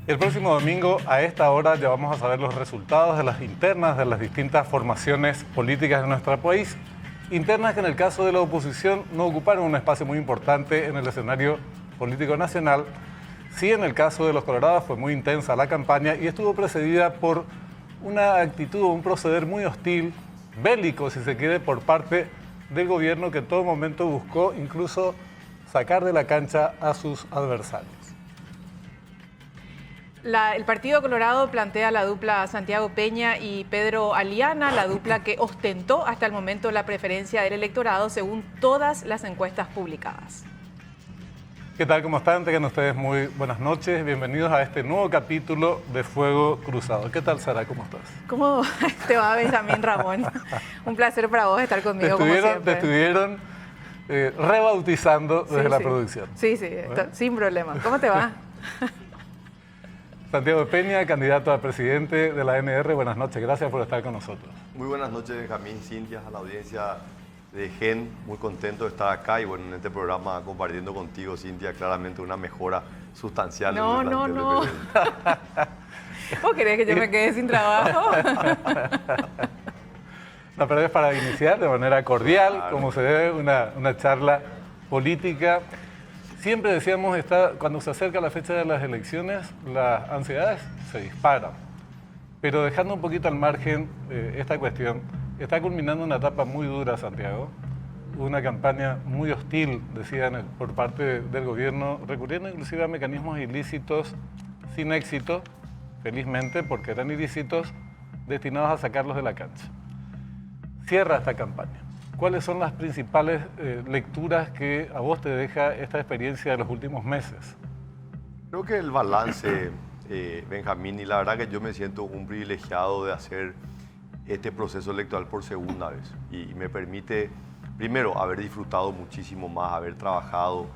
El próximo domingo, a esta hora, ya vamos a saber los resultados de las internas de las distintas formaciones políticas de nuestro país. Internas que en el caso de la oposición no ocuparon un espacio muy importante en el escenario político nacional. Sí, en el caso de los colorados fue muy intensa la campaña y estuvo precedida por una actitud, un proceder muy hostil, bélico, si se quiere, por parte del gobierno que en todo momento buscó incluso sacar de la cancha a sus adversarios. El Partido Colorado plantea la dupla Santiago Peña y Pedro Aliana, la dupla que ostentó hasta el momento la preferencia del electorado según todas las encuestas publicadas. ¿Qué tal? ¿Cómo están? Tengan ustedes muy buenas noches. Bienvenidos a este nuevo capítulo de Fuego Cruzado. ¿Qué tal, Sara? ¿Cómo estás? ¿Cómo te va, Benjamín Ramón? Un placer para vos estar conmigo, como siempre. Te estuvieron rebautizando desde la producción. Sí, ¿Bueno? Sin problema. ¿Cómo te va? Santiago Peña, candidato a presidente de la NR. Buenas noches, gracias por estar con nosotros. Muy buenas noches, Benjamín, Cintia, a la audiencia de GEN. Muy contento de estar acá y bueno, en este programa compartiendo contigo, Cintia, claramente una mejora sustancial. No. ¿Vos querés que yo me quede sin trabajo? No, pero es para iniciar de manera cordial, como se debe, una charla política. Siempre decíamos, cuando se acerca la fecha de las elecciones, las ansiedades se disparan. Pero dejando un poquito al margen esta cuestión, está culminando una etapa muy dura, Santiago. Una campaña muy hostil, decían, por parte del gobierno, recurriendo inclusive a mecanismos ilícitos sin éxito, felizmente, porque eran ilícitos, destinados a sacarlos de la cancha. Cierra esta campaña. ¿Cuáles son las principales lecturas que a vos te deja esta experiencia de los últimos meses? Creo que el balance, Benjamín, y la verdad que yo me siento un privilegiado de hacer este proceso electoral por segunda vez. Y me permite, primero, haber disfrutado muchísimo más, haber trabajado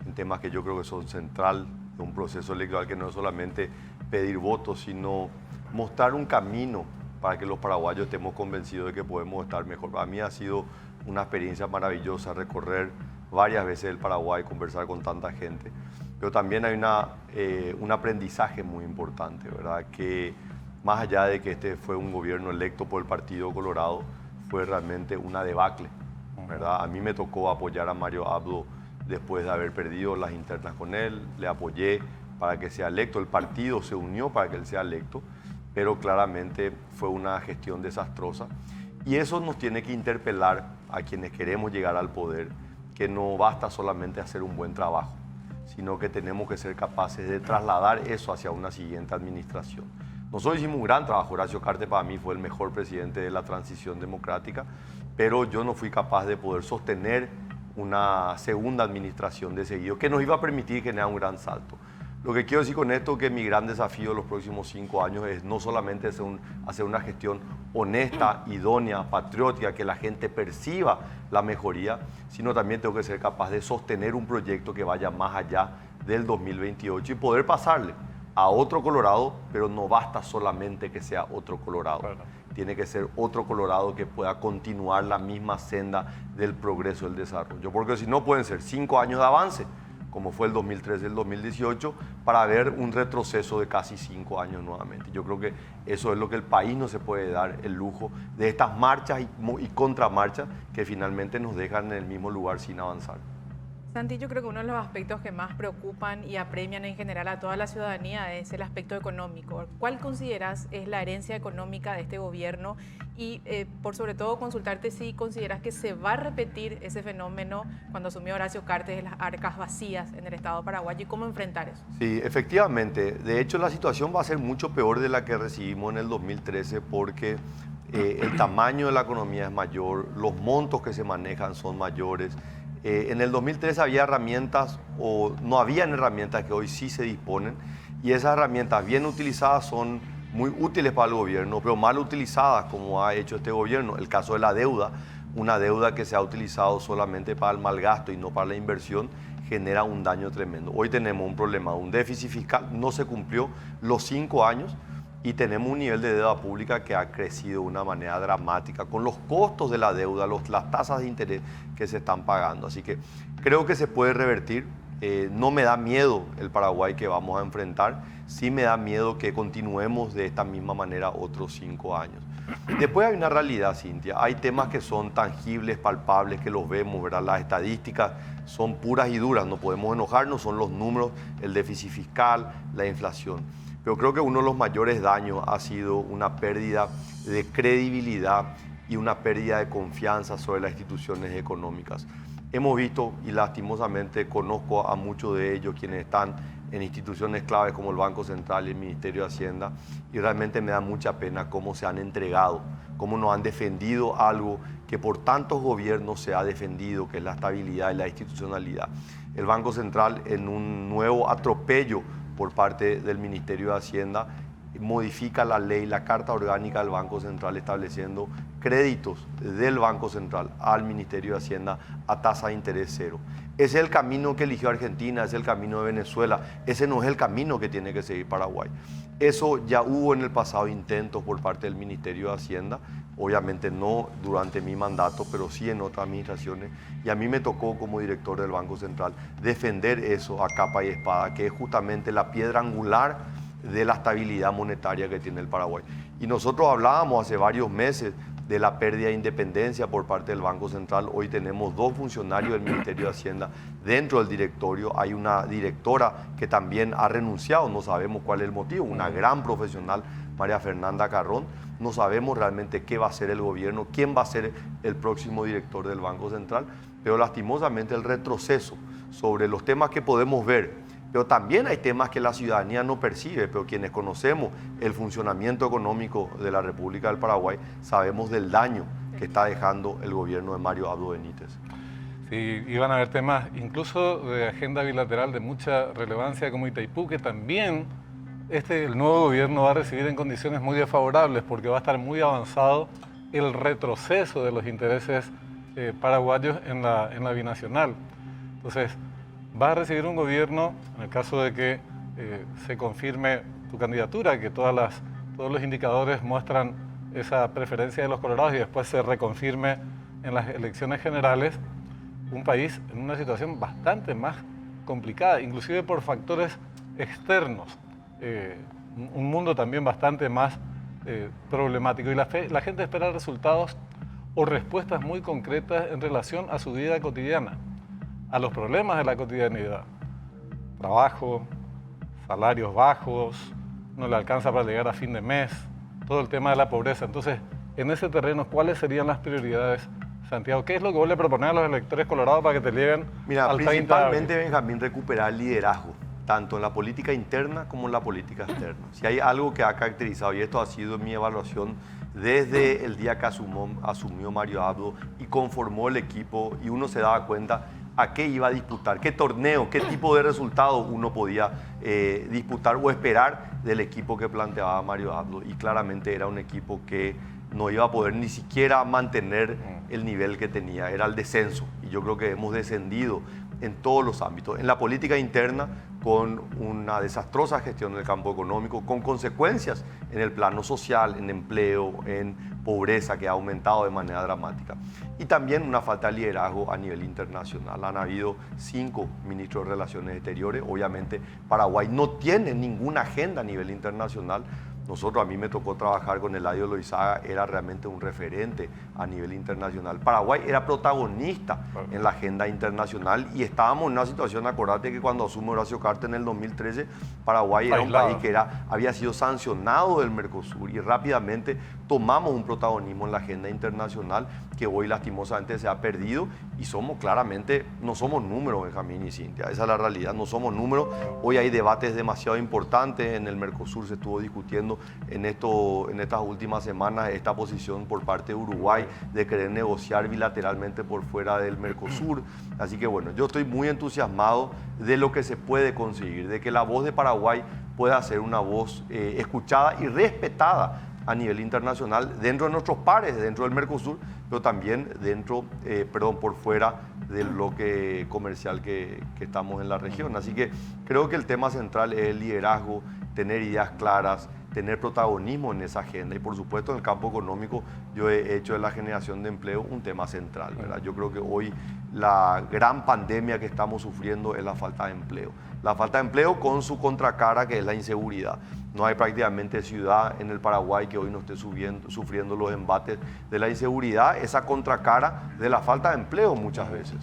en temas que yo creo que son central de un proceso electoral, que no es solamente pedir votos, sino mostrar un camino para que los paraguayos estemos convencidos de que podemos estar mejor. Para mí ha sido una experiencia maravillosa recorrer varias veces el Paraguay, conversar con tanta gente, pero también hay un aprendizaje muy importante, ¿verdad? Que más allá de que este fue un gobierno electo por el Partido Colorado, fue realmente una debacle, ¿verdad? A mí me tocó apoyar a Mario Abdo después de haber perdido las internas con él, le apoyé para que sea electo, el partido se unió para que él sea electo, pero claramente fue una gestión desastrosa. Y eso nos tiene que interpelar a quienes queremos llegar al poder, que no basta solamente hacer un buen trabajo, sino que tenemos que ser capaces de trasladar eso hacia una siguiente administración. Nosotros hicimos un gran trabajo. Horacio Cartes para mí fue el mejor presidente de la transición democrática, pero yo no fui capaz de poder sostener una segunda administración de seguido que nos iba a permitir generar un gran salto. Lo que quiero decir con esto es que mi gran desafío de los próximos 5 años es no solamente hacer una gestión honesta, idónea, patriótica, que la gente perciba la mejoría, sino también tengo que ser capaz de sostener un proyecto que vaya más allá del 2028 y poder pasarle a otro Colorado, pero no basta solamente que sea otro Colorado. Claro. Tiene que ser otro Colorado que pueda continuar la misma senda del progreso y el desarrollo, porque si no pueden ser 5 años de avance, como fue el 2013 y el 2018, para ver un retroceso de casi 5 años nuevamente. Yo creo que eso es lo que el país no se puede dar el lujo de estas marchas y contramarchas que finalmente nos dejan en el mismo lugar sin avanzar. Santi, yo creo que uno de los aspectos que más preocupan y apremian en general a toda la ciudadanía es el aspecto económico. ¿Cuál consideras es la herencia económica de este gobierno? Y por sobre todo consultarte si consideras que se va a repetir ese fenómeno cuando asumió Horacio Cartes de las arcas vacías en el Estado paraguayo y cómo enfrentar eso. Sí, efectivamente. De hecho, la situación va a ser mucho peor de la que recibimos en el 2013 porque el tamaño de la economía es mayor, los montos que se manejan son mayores. En el 2013 había herramientas o no habían herramientas que hoy sí se disponen y esas herramientas bien utilizadas son muy útiles para el gobierno, pero mal utilizadas como ha hecho este gobierno. El caso de la deuda, una deuda que se ha utilizado solamente para el malgasto y no para la inversión, genera un daño tremendo. Hoy tenemos un problema, un déficit fiscal, no se cumplió los 5 años y tenemos un nivel de deuda pública que ha crecido de una manera dramática con los costos de la deuda, las tasas de interés que se están pagando. Así que creo que se puede revertir. No me da miedo el Paraguay que vamos a enfrentar, sí me da miedo que continuemos de esta misma manera otros 5 años. Después hay una realidad, Cintia, hay temas que son tangibles, palpables, que los vemos, ¿verdad? Las estadísticas son puras y duras, no podemos enojarnos, son los números, el déficit fiscal, la inflación. Pero creo que uno de los mayores daños ha sido una pérdida de credibilidad y una pérdida de confianza sobre las instituciones económicas. Hemos visto, y lastimosamente conozco a muchos de ellos quienes están en instituciones claves como el Banco Central y el Ministerio de Hacienda, y realmente me da mucha pena cómo se han entregado, cómo no han defendido algo que por tantos gobiernos se ha defendido, que es la estabilidad y la institucionalidad. El Banco Central, en un nuevo atropello por parte del Ministerio de Hacienda, modifica la ley, la Carta Orgánica del Banco Central, estableciendo créditos del Banco Central al Ministerio de Hacienda a tasa de interés cero. Ese es el camino que eligió Argentina, ese es el camino de Venezuela, ese no es el camino que tiene que seguir Paraguay. Eso ya hubo en el pasado intentos por parte del Ministerio de Hacienda, obviamente no durante mi mandato, pero sí en otras administraciones, y a mí me tocó como director del Banco Central defender eso a capa y espada, que es justamente la piedra angular de la estabilidad monetaria que tiene el Paraguay. Y nosotros hablábamos hace varios meses de la pérdida de independencia por parte del Banco Central. Hoy tenemos 2 funcionarios del Ministerio de Hacienda dentro del directorio. Hay una directora que también ha renunciado, no sabemos cuál es el motivo, una gran profesional, María Fernanda Carrón. No sabemos realmente qué va a hacer el gobierno, quién va a ser el próximo director del Banco Central, pero lastimosamente el retroceso sobre los temas que podemos ver, pero también hay temas que la ciudadanía no percibe, pero quienes conocemos el funcionamiento económico de la República del Paraguay sabemos del daño que está dejando el gobierno de Mario Abdo Benítez. Sí, iban a haber temas incluso de agenda bilateral de mucha relevancia como Itaipú, que también el nuevo gobierno va a recibir en condiciones muy desfavorables porque va a estar muy avanzado el retroceso de los intereses paraguayos en la binacional. Entonces, vas a recibir un gobierno, en el caso de que se confirme tu candidatura, que todos los indicadores muestran esa preferencia de los colorados y después se reconfirme en las elecciones generales, un país en una situación bastante más complicada, inclusive por factores externos, un mundo también bastante más problemático. Y la gente espera resultados o respuestas muy concretas en relación a su vida cotidiana, a los problemas de la cotidianidad. Trabajo, salarios bajos, no le alcanza para llegar a fin de mes, todo el tema de la pobreza. Entonces, en ese terreno, ¿cuáles serían las prioridades, Santiago? ¿Qué es lo que vos le proponés a los electores colorados para que te lleguen al 30 de principalmente, abril? Benjamín, recuperar liderazgo, tanto en la política interna como en la política externa. Si hay algo que ha caracterizado, y esto ha sido mi evaluación desde el día que asumió Mario Abdo y conformó el equipo, y uno se daba cuenta a qué iba a disputar, qué torneo, qué tipo de resultados uno podía disputar o esperar del equipo que planteaba Mario Abdo. Y claramente era un equipo que no iba a poder ni siquiera mantener el nivel que tenía, era el descenso. Y yo creo que hemos descendido en todos los ámbitos. En la política interna, con una desastrosa gestión en el campo económico, con consecuencias en el plano social, en empleo, en pobreza que ha aumentado de manera dramática. Y también una falta de liderazgo a nivel internacional. Han habido 5 ministros de Relaciones Exteriores. Obviamente Paraguay no tiene ninguna agenda a nivel internacional. A mí me tocó trabajar con Eladio Loizaga, era realmente un referente a nivel internacional. Paraguay era protagonista en la agenda internacional y estábamos en una situación, acordate que cuando asume Horacio Cartes en el 2013, Paraguay era un país que había sido sancionado del Mercosur y rápidamente tomamos un protagonismo en la agenda internacional que hoy lastimosamente se ha perdido y no somos números, Benjamín y Cintia, esa es la realidad, no somos números. Hoy hay debates demasiado importantes, en el Mercosur se estuvo discutiendo en estas últimas semanas esta posición por parte de Uruguay de querer negociar bilateralmente por fuera del Mercosur. Así que bueno, yo estoy muy entusiasmado de lo que se puede conseguir, de que la voz de Paraguay pueda ser una voz escuchada y respetada a nivel internacional, dentro de nuestros pares, dentro del Mercosur, pero también por fuera del bloque comercial que estamos en la región. Así que creo que el tema central es el liderazgo, tener ideas claras, tener protagonismo en esa agenda. Y por supuesto en el campo económico yo he hecho de la generación de empleo un tema central, ¿verdad? Yo creo que hoy la gran pandemia que estamos sufriendo es la falta de empleo. La falta de empleo con su contracara, que es la inseguridad. No hay prácticamente ciudad en el Paraguay que hoy no esté sufriendo los embates de la inseguridad, esa contracara de la falta de empleo muchas veces.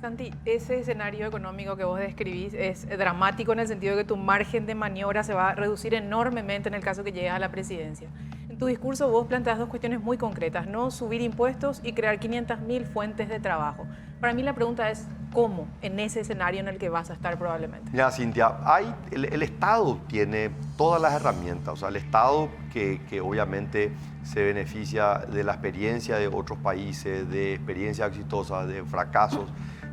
Santi, ese escenario económico que vos describís es dramático en el sentido de que tu margen de maniobra se va a reducir enormemente en el caso que llegues a la presidencia. En tu discurso vos planteas dos cuestiones muy concretas, ¿no? Subir impuestos y crear 500.000 fuentes de trabajo. Para mí la pregunta es, ¿cómo en ese escenario en el que vas a estar probablemente? Ya, Cintia, el Estado tiene todas las herramientas. O sea, el Estado que obviamente se beneficia de la experiencia de otros países, de experiencias exitosas, de fracasos.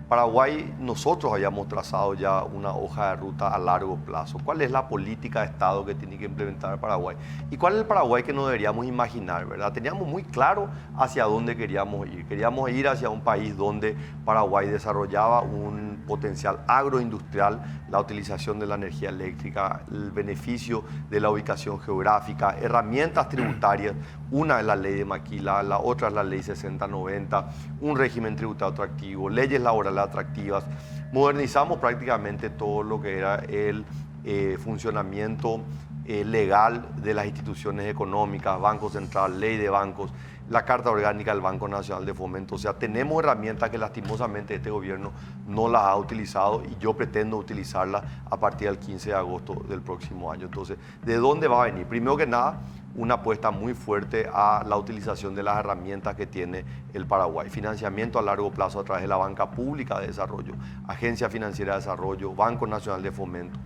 Paraguay, nosotros habíamos trazado ya una hoja de ruta a largo plazo. ¿Cuál es la política de Estado que tiene que implementar Paraguay? ¿Y cuál es el Paraguay que no deberíamos imaginar, verdad? Teníamos muy claro hacia dónde queríamos ir. Queríamos ir hacia un país donde Paraguay desarrollaba un potencial agroindustrial, la utilización de la energía eléctrica, el beneficio de la ubicación geográfica, herramientas tributarias. Una es la ley de Maquila, la otra es la ley 6090, un régimen tributario atractivo, leyes laborales atractivas. Modernizamos prácticamente todo lo que era el funcionamiento legal de las instituciones económicas, Banco Central, ley de bancos, la Carta Orgánica del Banco Nacional de Fomento. O sea, tenemos herramientas que lastimosamente este gobierno no las ha utilizado y yo pretendo utilizarlas a partir del 15 de agosto del próximo año. Entonces, ¿de dónde va a venir? Primero que nada, una apuesta muy fuerte a la utilización de las herramientas que tiene el Paraguay. Financiamiento a largo plazo a través de la Banca Pública de Desarrollo, Agencia Financiera de Desarrollo, Banco Nacional de Fomento.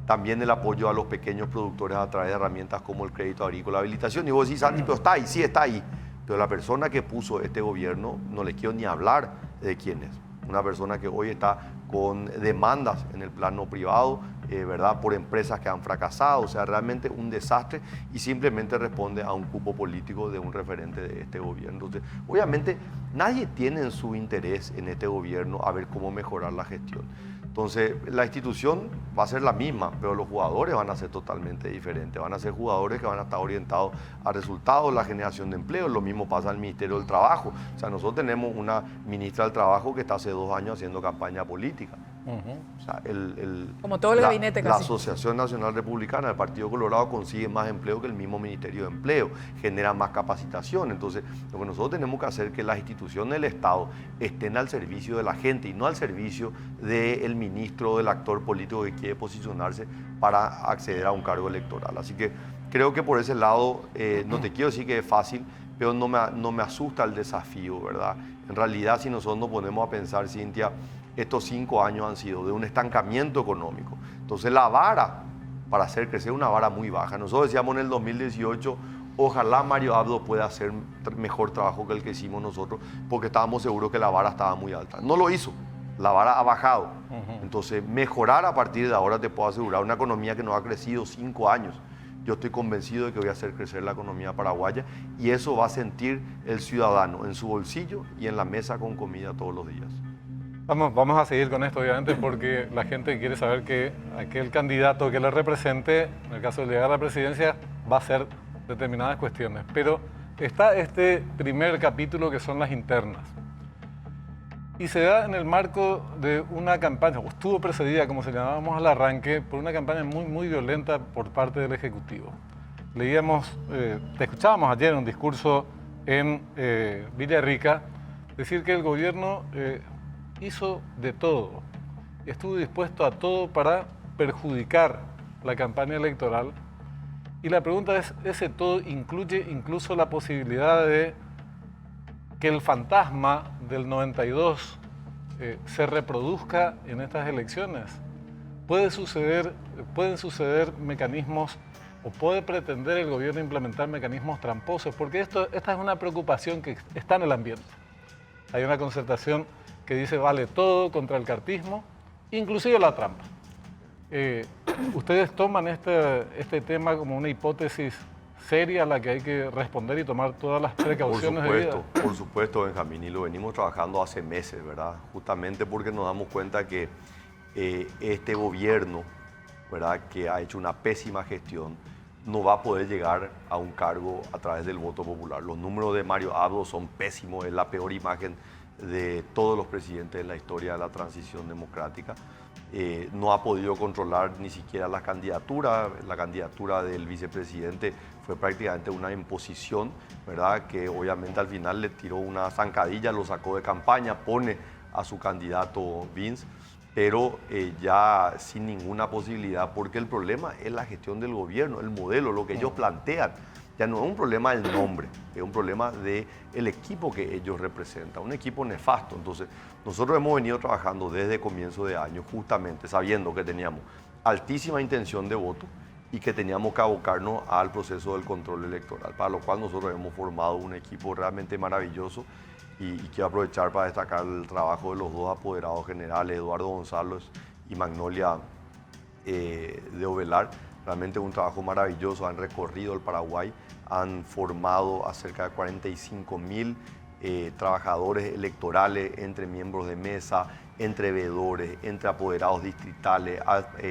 También el apoyo a los pequeños productores a través de herramientas como el crédito agrícola, habilitación. Y vos decís, Santi, pero está ahí, sí está ahí. Pero la persona que puso este gobierno, no le quiero ni hablar de quién es. Una persona que hoy está con demandas en el plano privado, ¿verdad? Por empresas que han fracasado. O sea, realmente un desastre y simplemente responde a un cupo político de un referente de este gobierno. Entonces, obviamente, nadie tiene en su interés en este gobierno a ver cómo mejorar la gestión. Entonces, la institución va a ser la misma, pero los jugadores van a ser totalmente diferentes. Van a ser jugadores que van a estar orientados a resultados, la generación de empleo. Lo mismo pasa al Ministerio del Trabajo. O sea, nosotros tenemos una ministra del Trabajo que está hace 2 años haciendo campaña política. O sea, como todo el gabinete la casi. Asociación Nacional Republicana del Partido Colorado consigue más empleo que el mismo Ministerio de Empleo, genera más capacitación. Entonces, lo que nosotros tenemos que hacer es que las instituciones del Estado estén al servicio de la gente y no al servicio del ministro o del actor político que quiere posicionarse para acceder a un cargo electoral. Así que creo que por ese lado, no te quiero decir que es fácil, pero no me asusta el desafío, ¿verdad? En realidad, si nosotros nos ponemos a pensar, Cintia, estos 5 años han sido de un estancamiento económico. Entonces la vara para hacer crecer una vara muy baja. Nosotros decíamos en el 2018, ojalá Mario Abdo pueda hacer mejor trabajo que el que hicimos nosotros, porque estábamos seguros que la vara estaba muy alta. No lo hizo, la vara ha bajado. Entonces mejorar a partir de ahora, te puedo asegurar, una economía que no ha crecido 5 años. Yo estoy convencido de que voy a hacer crecer la economía paraguaya y eso va a sentir el ciudadano en su bolsillo y en la mesa con comida todos los días. Vamos a seguir con esto, obviamente, porque la gente quiere saber que aquel candidato que le represente, en el caso de llegar a la presidencia, va a hacer determinadas cuestiones. Pero está este primer capítulo que son las internas. Y se da en el marco de una campaña, o estuvo precedida, como señalábamos al arranque, por una campaña muy, muy violenta por parte del Ejecutivo. Leíamos, te escuchábamos ayer en un discurso en Villarrica, decir que el gobierno hizo de todo, estuvo dispuesto a todo para perjudicar la campaña electoral. Y la pregunta es, ¿ese todo incluye incluso la posibilidad de que el fantasma del 92 se reproduzca en estas elecciones? Pueden suceder mecanismos, o puede pretender el gobierno implementar mecanismos tramposos, porque esta es una preocupación que está en el ambiente. Hay una concertación que dice vale todo contra el cartismo, inclusive la trampa. ¿Ustedes toman este tema como una hipótesis seria a la que hay que responder y tomar todas las precauciones debidas? Por supuesto, Benjamín, y lo venimos trabajando hace meses, ¿verdad? Justamente porque nos damos cuenta que este gobierno, ¿verdad?, que ha hecho una pésima gestión, no va a poder llegar a un cargo a través del voto popular. Los números de Mario Abdo son pésimos, es la peor imagen de todos los presidentes en la historia de la transición democrática. No ha podido controlar ni siquiera la candidatura del vicepresidente fue prácticamente una imposición, ¿verdad? Que obviamente al final le tiró una zancadilla, lo sacó de campaña, pone a su candidato Vince, pero ya sin ninguna posibilidad, porque el problema es la gestión del gobierno, el modelo, lo que ellos plantean. Ya no es un problema del nombre, es un problema del equipo que ellos representan, un equipo nefasto. Entonces, nosotros hemos venido trabajando desde comienzo de año, justamente sabiendo que teníamos altísima intención de voto y que teníamos que abocarnos al proceso del control electoral, para lo cual nosotros hemos formado un equipo realmente maravilloso y quiero aprovechar para destacar el trabajo de los dos apoderados generales, Eduardo González y Magnolia de Ovelar. Realmente un trabajo maravilloso, han recorrido el Paraguay, han formado a cerca de 45.000 trabajadores electorales entre miembros de mesa, entre veedores, entre apoderados distritales,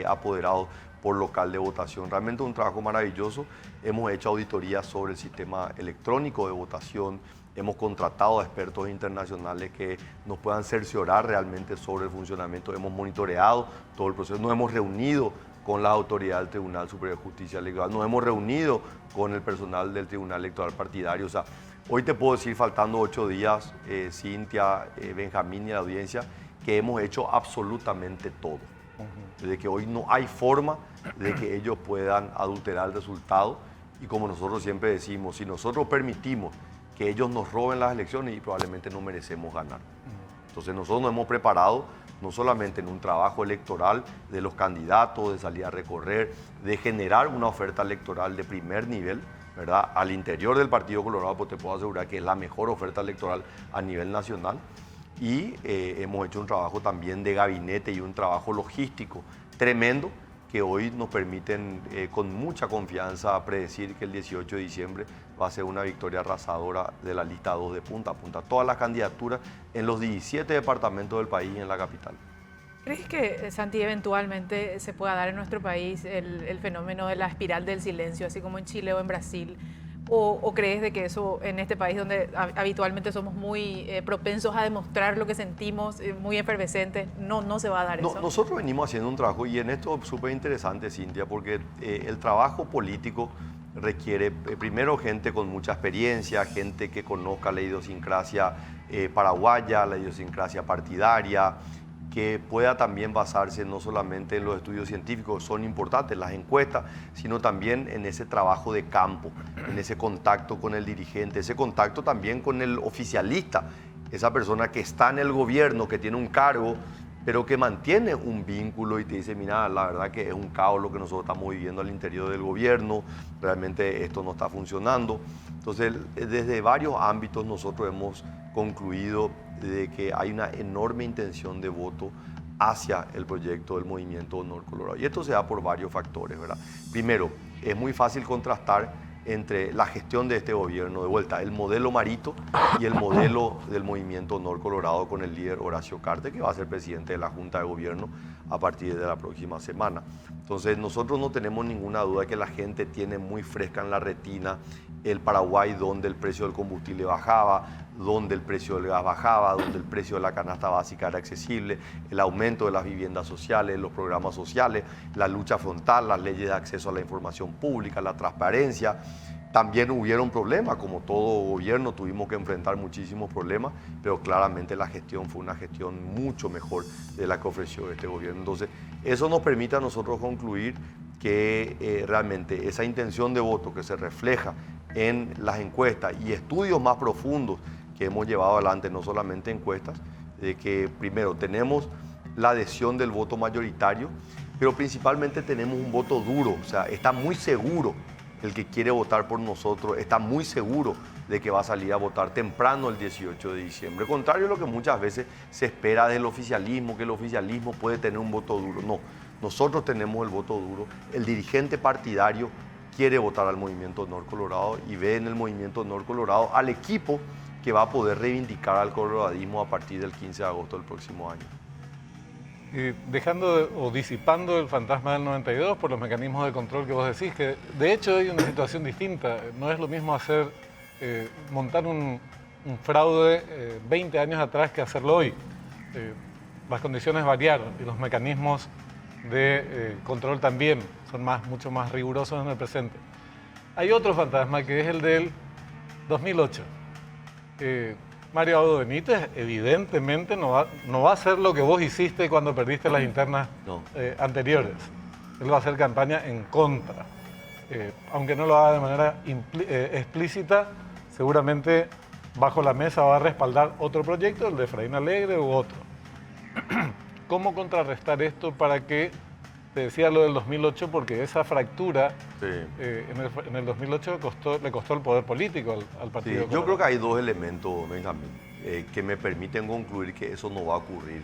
apoderados por local de votación. Realmente un trabajo maravilloso. Hemos hecho auditorías sobre el sistema electrónico de votación, hemos contratado a expertos internacionales que nos puedan cerciorar realmente sobre el funcionamiento, hemos monitoreado todo el proceso, nos hemos reunido con la autoridad del Tribunal Superior de Justicia Electoral, nos hemos reunido con el personal del Tribunal Electoral Partidario. O sea, hoy te puedo decir, faltando 8 días, Cintia, Benjamín y la audiencia, que hemos hecho absolutamente todo. Desde que hoy no hay forma de que ellos puedan adulterar el resultado, y como nosotros siempre decimos, si nosotros permitimos que ellos nos roben las elecciones, y probablemente no merecemos ganar. Entonces nosotros nos hemos preparado no solamente en un trabajo electoral de los candidatos, de salir a recorrer, de generar una oferta electoral de primer nivel, ¿verdad? Al interior del Partido Colorado, pues te puedo asegurar que es la mejor oferta electoral a nivel nacional. Y hemos hecho un trabajo también de gabinete y un trabajo logístico tremendo que hoy nos permiten con mucha confianza predecir que el 18 de diciembre va a ser una victoria arrasadora de la lista 2 de punta a punta. Todas las candidaturas en los 17 departamentos del país y en la capital. ¿Crees que, Santi, eventualmente se pueda dar en nuestro país el fenómeno de la espiral del silencio, así como en Chile o en Brasil? ¿O crees de que eso en este país donde habitualmente somos muy propensos a demostrar lo que sentimos, muy efervescentes, no se va a dar eso? Nosotros venimos haciendo un trabajo, y en esto es súper interesante, Cintia, porque el trabajo político requiere primero gente con mucha experiencia, gente que conozca la idiosincrasia paraguaya, la idiosincrasia partidaria, que pueda también basarse no solamente en los estudios científicos, son importantes, las encuestas, sino también en ese trabajo de campo, en ese contacto con el dirigente, ese contacto también con el oficialista, esa persona que está en el gobierno, que tiene un cargo, pero que mantiene un vínculo y te dice, mira, la verdad que es un caos lo que nosotros estamos viviendo al interior del gobierno, realmente esto no está funcionando. Entonces, desde varios ámbitos nosotros hemos concluido de que hay una enorme intención de voto hacia el proyecto del Movimiento Honor Colorado. Y esto se da por varios factores, ¿verdad? Primero, es muy fácil contrastar entre la gestión de este gobierno, de vuelta, el modelo Marito y el modelo del Movimiento Honor Colorado con el líder Horacio Cartes, que va a ser presidente de la Junta de Gobierno a partir de la próxima semana. Entonces, nosotros no tenemos ninguna duda que la gente tiene muy fresca en la retina el Paraguay, donde el precio del combustible bajaba, donde el precio del gas bajaba, donde el precio de la canasta básica era accesible, el aumento de las viviendas sociales, los programas sociales, la lucha frontal, las leyes de acceso a la información pública, la transparencia. También hubieron problemas, como todo gobierno tuvimos que enfrentar muchísimos problemas, pero claramente la gestión fue una gestión mucho mejor de la que ofreció este gobierno. Entonces, eso nos permite a nosotros concluir que realmente esa intención de voto que se refleja en las encuestas y estudios más profundos que hemos llevado adelante, no solamente encuestas, de que primero tenemos la adhesión del voto mayoritario, pero principalmente tenemos un voto duro, o sea, está muy seguro el que quiere votar por nosotros, está muy seguro de que va a salir a votar temprano el 18 de diciembre. Contrario a lo que muchas veces se espera del oficialismo, que el oficialismo puede tener un voto duro. No, nosotros tenemos el voto duro, el dirigente partidario quiere votar al Movimiento Honor Colorado y ve en el Movimiento Honor Colorado al equipo que va a poder reivindicar al coloradismo a partir del 15 de agosto del próximo año. o disipando el fantasma del 92 por los mecanismos de control que vos decís, que de hecho hay una situación distinta. No es lo mismo montar un fraude 20 años atrás que hacerlo hoy. Las condiciones variaron y los mecanismos de control también son mucho más rigurosos en el presente. Hay otro fantasma que es el del 2008. Mario Abdo Benítez evidentemente no va a hacer lo que vos hiciste cuando perdiste las internas anteriores. Él va a hacer campaña en contra. Aunque no lo haga de manera explícita, seguramente bajo la mesa va a respaldar otro proyecto, el de Efraín Alegre u otro. ¿Cómo contrarrestar esto para que, te decía lo del 2008, porque esa fractura en el 2008 le costó el poder político al partido? Yo creo que hay dos elementos, Benjamín, que me permiten concluir que eso no va a ocurrir,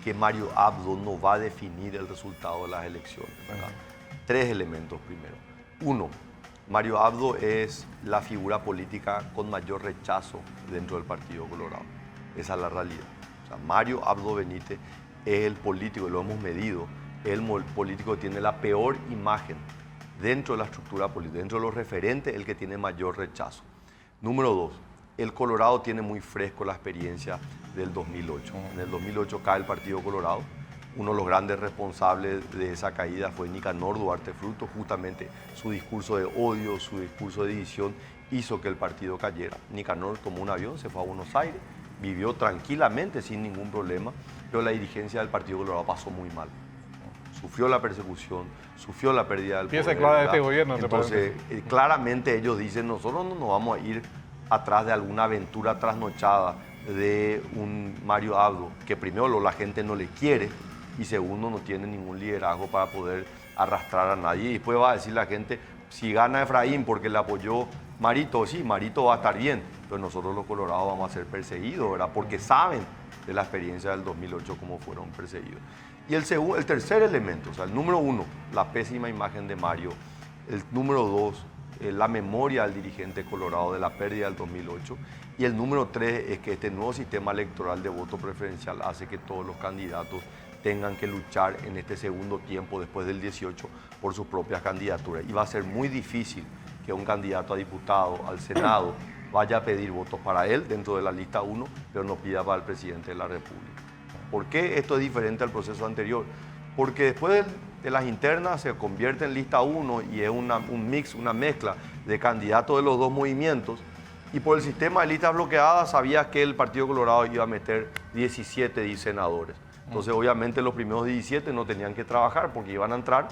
que Mario Abdo no va a definir el resultado de las elecciones, ¿verdad? Tres elementos primero. Uno, Mario Abdo es la figura política con mayor rechazo dentro del Partido Colorado. Esa es la realidad. O sea, Mario Abdo Benítez es el político, lo hemos medido, el político que tiene la peor imagen dentro de la estructura política, dentro de los referentes, el que tiene mayor rechazo. Número dos, el Colorado tiene muy fresco la experiencia del 2008. En el 2008 cae el Partido Colorado. Uno de los grandes responsables de esa caída fue Nicanor Duarte Fruto. Justamente su discurso de odio, su discurso de división hizo que el partido cayera. Nicanor tomó un avión, se fue a Buenos Aires, vivió tranquilamente sin ningún problema, pero la dirigencia del Partido Colorado pasó muy mal. Sufrió la persecución, sufrió la pérdida del poder. Pieza clave de este gobierno. Entonces, claramente ellos dicen, nosotros no nos vamos a ir atrás de alguna aventura trasnochada de un Mario Abdo, que primero la gente no le quiere y segundo no tiene ningún liderazgo para poder arrastrar a nadie. Y después va a decir la gente, si gana Efraín porque le apoyó Marito, sí, Marito va a estar bien, pero nosotros los colorados vamos a ser perseguidos, ¿verdad? Porque saben de la experiencia del 2008 cómo fueron perseguidos. Y el tercer elemento, o sea, el número uno, la pésima imagen de Mario. El número dos, la memoria del dirigente colorado de la pérdida del 2008. Y el número tres es que este nuevo sistema electoral de voto preferencial hace que todos los candidatos tengan que luchar en este segundo tiempo, después del 18, por sus propias candidaturas. Y va a ser muy difícil que un candidato a diputado, al Senado, vaya a pedir votos para él dentro de la lista 1, pero no pida para el presidente de la República. ¿Por qué esto es diferente al proceso anterior? Porque después de las internas se convierte en lista 1 y es un mix, una mezcla de candidatos de los dos movimientos. Y por el sistema de listas bloqueadas sabía que el Partido Colorado iba a meter 17 senadores. Entonces, obviamente, los primeros 17 no tenían que trabajar porque iban a entrar.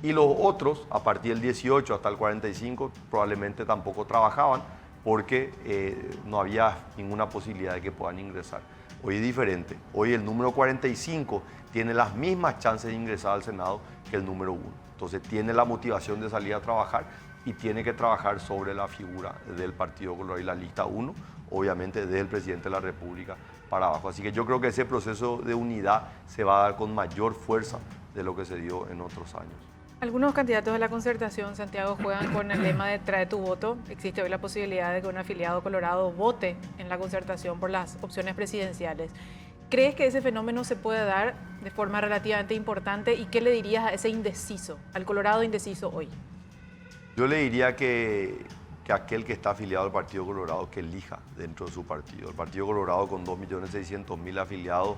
Y los otros, a partir del 18 hasta el 45, probablemente tampoco trabajaban porque no había ninguna posibilidad de que puedan ingresar. Hoy es diferente. Hoy el número 45 tiene las mismas chances de ingresar al Senado que el número 1. Entonces tiene la motivación de salir a trabajar y tiene que trabajar sobre la figura del Partido Colorado y la lista 1, obviamente desde el presidente de la República para abajo. Así que yo creo que ese proceso de unidad se va a dar con mayor fuerza de lo que se dio en otros años. Algunos candidatos de la Concertación, Santiago, juegan con el lema de trae tu voto. Existe hoy la posibilidad de que un afiliado colorado vote en la Concertación por las opciones presidenciales. ¿Crees que ese fenómeno se puede dar de forma relativamente importante? ¿Y qué le dirías a ese indeciso, al colorado indeciso hoy? Yo le diría que aquel que está afiliado al Partido Colorado, que elija dentro de su partido. El Partido Colorado, con 2.600.000 afiliados,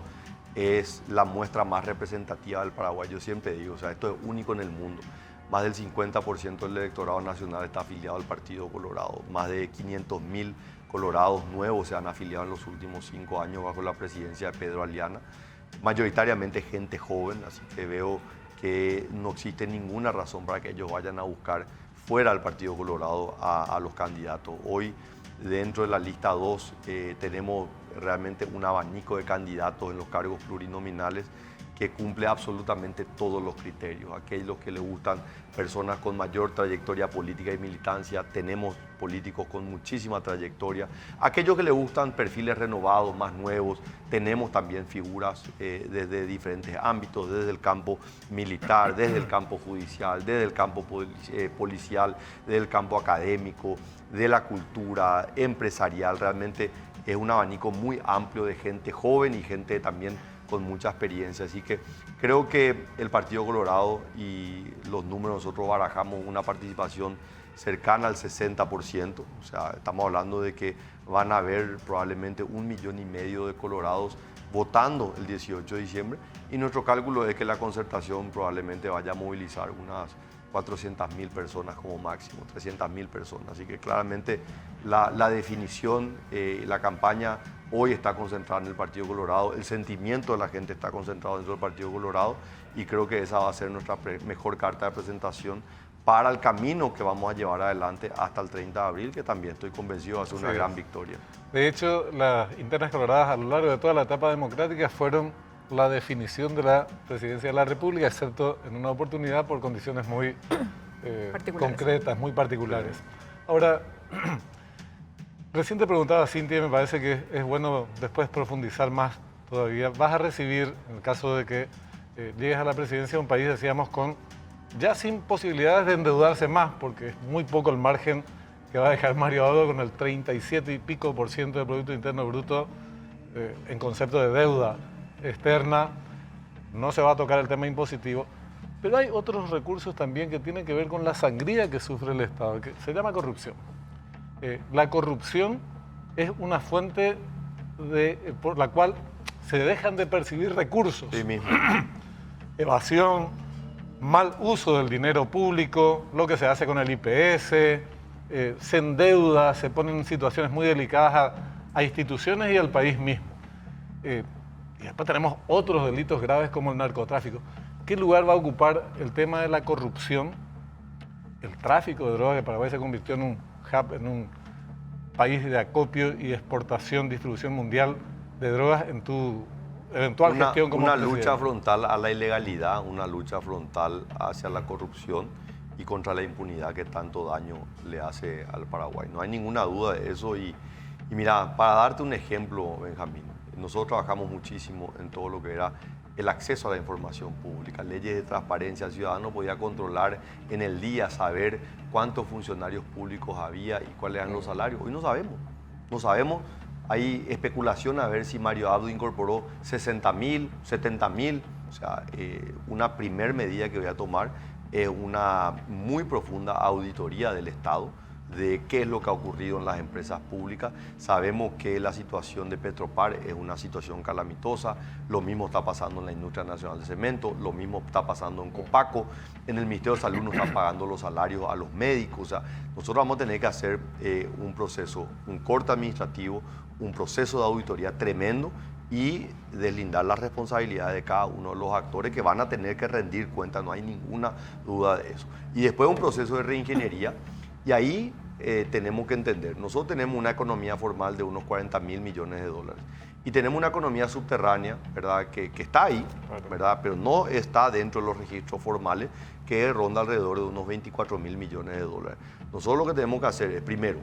es la muestra más representativa del Paraguay. Yo siempre digo, o sea, esto es único en el mundo. Más del 50% del electorado nacional está afiliado al Partido Colorado. Más de 500.000 colorados nuevos se han afiliado en los últimos 5 años bajo la presidencia de Pedro Aliana. Mayoritariamente gente joven, así que veo que no existe ninguna razón para que ellos vayan a buscar fuera del Partido Colorado a los candidatos. Hoy, dentro de la lista 2, tenemos realmente un abanico de candidatos en los cargos plurinominales que cumple absolutamente todos los criterios. Aquellos que les gustan personas con mayor trayectoria política y militancia, tenemos políticos con muchísima trayectoria. Aquellos que les gustan perfiles renovados, más nuevos, tenemos también figuras desde diferentes ámbitos, desde el campo militar, desde el campo judicial, desde el campo policial, desde el campo académico, de la cultura, empresarial. Realmente es un abanico muy amplio de gente joven y gente también con mucha experiencia. Así que creo que el Partido Colorado y los números, nosotros barajamos una participación cercana al 60%. O sea, estamos hablando de que van a haber probablemente 1,5 millones de colorados votando el 18 de diciembre. Y nuestro cálculo es que la concertación probablemente vaya a movilizar unas 400.000 personas como máximo, 300.000 personas. Así que claramente la definición, la campaña hoy está concentrada en el Partido Colorado, el sentimiento de la gente está concentrado dentro del Partido Colorado y creo que esa va a ser nuestra mejor carta de presentación para el camino que vamos a llevar adelante hasta el 30 de abril, que también estoy convencido va a ser una gran victoria. De hecho, las internas coloradas a lo largo de toda la etapa democrática fueron la definición de la presidencia de la República, excepto en una oportunidad por condiciones muy concretas, muy particulares. Ahora, recién te preguntaba, Cintia, y me parece que es bueno después profundizar más todavía. Vas a recibir, en el caso de que llegues a la presidencia de un país, decíamos, ya sin posibilidades de endeudarse más, porque es muy poco el margen que va a dejar Mario Abdo con el 37 y pico % del Producto Interno Bruto en concepto de deuda externa. No se va a tocar el tema impositivo, pero hay otros recursos también que tienen que ver con la sangría que sufre el Estado, que se llama corrupción. La corrupción es una fuente por la cual se dejan de percibir recursos. Sí mismo. Evasión, mal uso del dinero público, lo que se hace con el IPS, se endeuda, se ponen en situaciones muy delicadas a instituciones y al país mismo. Y después tenemos otros delitos graves como el narcotráfico. ¿Qué lugar va a ocupar el tema de la corrupción, el tráfico de drogas, que Paraguay se convirtió en un hub, en un país de acopio y exportación, distribución mundial de drogas, en tu eventual gestión como una presidente? lucha frontal a la ilegalidad, una lucha frontal hacia la corrupción y contra la impunidad que tanto daño le hace al Paraguay. No hay ninguna duda de eso y mira, para darte un ejemplo, Benjamín, nosotros trabajamos muchísimo en todo lo que era el acceso a la información pública, leyes de transparencia. El ciudadano podía controlar en el día, saber cuántos funcionarios públicos había y cuáles eran los salarios. Hoy no sabemos, no sabemos. Hay especulación a ver si Mario Abdo incorporó 60.000, 70.000. O sea, una primer medida que voy a tomar es una muy profunda auditoría del Estado de qué es lo que ha ocurrido en las empresas públicas. Sabemos que la situación de Petropar es una situación calamitosa, lo mismo está pasando en la Industria Nacional de Cemento, lo mismo está pasando en Copaco, en el Ministerio de Salud no están pagando los salarios a los médicos. O sea, nosotros vamos a tener que hacer un proceso, un corte administrativo, un proceso de auditoría tremendo y deslindar las responsabilidades de cada uno de los actores que van a tener que rendir cuentas, no hay ninguna duda de eso. Y después un proceso de reingeniería. Y ahí tenemos que entender, nosotros tenemos una economía formal de unos 40.000 millones de dólares y tenemos una economía subterránea, ¿verdad? Que está ahí, ¿verdad? Pero no está dentro de los registros formales, que ronda alrededor de unos 24.000 millones de dólares. Nosotros lo que tenemos que hacer es, primero,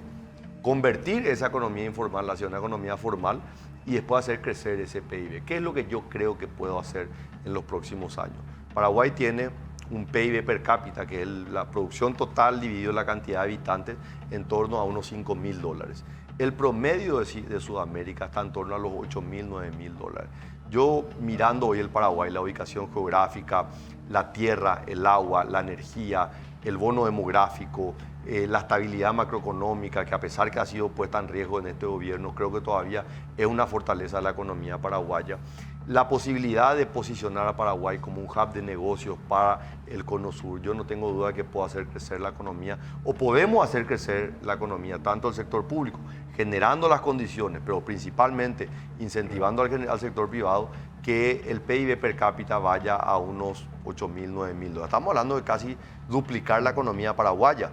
convertir esa economía informal hacia una economía formal y después hacer crecer ese PIB. ¿Qué es lo que yo creo que puedo hacer en los próximos años? Paraguay tiene un PIB per cápita, que es la producción total dividido la cantidad de habitantes, en torno a unos $5.000. El promedio de Sudamérica está en torno a los $8.000, $9.000. Yo mirando hoy el Paraguay, la ubicación geográfica, la tierra, el agua, la energía, el bono demográfico, la estabilidad macroeconómica, que a pesar que ha sido puesta en riesgo en este gobierno, creo que todavía es una fortaleza de la economía paraguaya. La posibilidad de posicionar a Paraguay como un hub de negocios para el Cono Sur, yo no tengo duda que pueda hacer crecer la economía, o podemos hacer crecer la economía, tanto el sector público, generando las condiciones, pero principalmente incentivando al sector privado, que el PIB per cápita vaya a unos $8.000, $9.000. Estamos hablando de casi duplicar la economía paraguaya.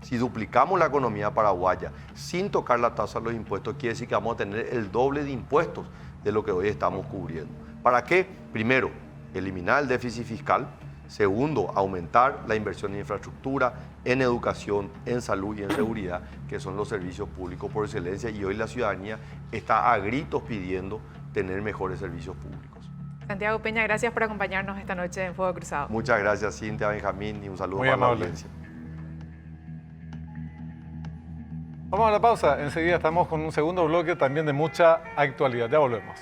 Si duplicamos la economía paraguaya sin tocar la tasa de los impuestos, quiere decir que vamos a tener el doble de impuestos de lo que hoy estamos cubriendo. ¿Para qué? Primero, eliminar el déficit fiscal. Segundo, aumentar la inversión en infraestructura, en educación, en salud y en seguridad, que son los servicios públicos por excelencia. Y hoy la ciudadanía está a gritos pidiendo tener mejores servicios públicos. Santiago Peña, gracias por acompañarnos esta noche en Fuego Cruzado. Muchas gracias, Cintia, Benjamín, y un saludo muy para la amable audiencia. Vamos a la pausa, enseguida estamos con un segundo bloque también de mucha actualidad. Ya volvemos.